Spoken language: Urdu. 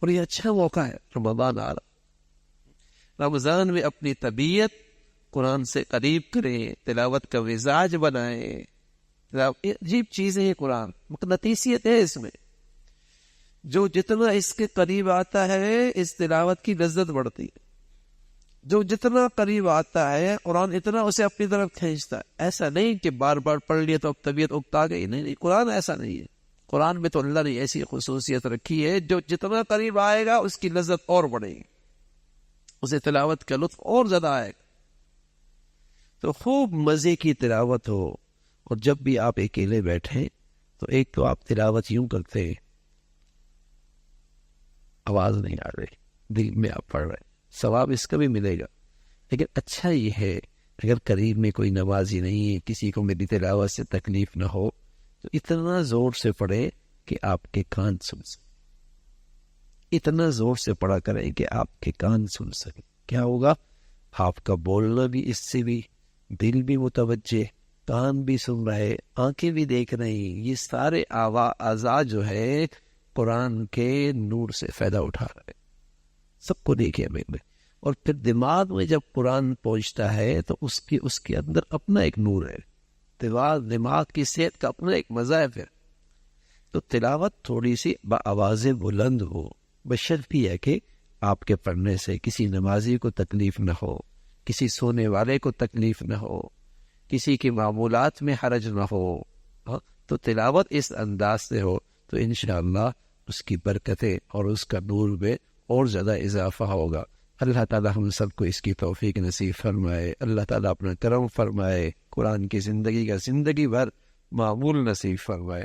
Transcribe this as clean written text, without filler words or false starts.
اور یہ اچھا موقع ہے، رمضان آ رہا، رمضان میں اپنی طبیعت قرآن سے قریب کریں، تلاوت کا مزاج بنائیں. عجیب چیزیں ہیں قرآن، مقناطیسیت ہے اس میں. جو جتنا اس کے قریب آتا ہے اس تلاوت کی لذت بڑھتی ہے. جو جتنا قریب آتا ہے قرآن اتنا اسے اپنی طرف کھینچتا ہے. ایسا نہیں کہ بار بار پڑھ لیے تو اب طبیعت اکتا گئی، نہیں، قرآن ایسا نہیں ہے. قرآن میں تو اللہ نے ایسی خصوصیت رکھی ہے جو جتنا قریب آئے گا اس کی لذت اور بڑھے گی، اسے تلاوت کا لطف اور زیادہ آئے گا. تو خوب مزے کی تلاوت ہو. اور جب بھی آپ اکیلے بیٹھیں تو ایک تو آپ تلاوت یوں کرتے ہیں، آواز نہیں آ رہی، دل میں آپ پڑھ رہے، ثواب اس کا بھی ملے گا. لیکن اچھا یہ ہے اگر قریب میں کوئی نمازی نہیں ہے، کسی کو میری تلاوت سے تکلیف نہ ہو، تو اتنا زور سے پڑھے کہ آپ کے کان سن سکیں. اتنا زور سے پڑھا کریں کہ آپ کے کان سن سکیں. کیا ہوگا؟ آپ کا بولنا بھی اس سے بھی، دل بھی متوجہ، کان بھی سن رہے، آنکھیں بھی دیکھ رہی. یہ سارے اعضاء جو ہے قرآن کے نور سے فائدہ اٹھا رہے، سب کو دیکھے میں. اور پھر دماغ میں جب قرآن پہنچتا ہے تو اس کے اندر اپنا ایک نور ہے. دماغ کی صحت کا اپنا ایک مزہ ہے. پھر تو تلاوت تھوڑی سی بآواز بلند ہو، بشرط یہ ہے کہ آپ کے پڑھنے سے کسی نمازی کو تکلیف نہ ہو، کسی سونے والے کو تکلیف نہ ہو، کسی کی معمولات میں حرج نہ ہو. تو تلاوت اس انداز سے ہو تو انشاءاللہ اس کی برکتیں اور اس کا نور میں اور زیادہ اضافہ ہوگا. اللہ تعالیٰ ہم سب کو اس کی توفیق نصیب فرمائے. اللہ تعالیٰ اپنا کرم فرمائے، قرآن کی زندگی کا زندگی بھر معمول نصیب فرمائے.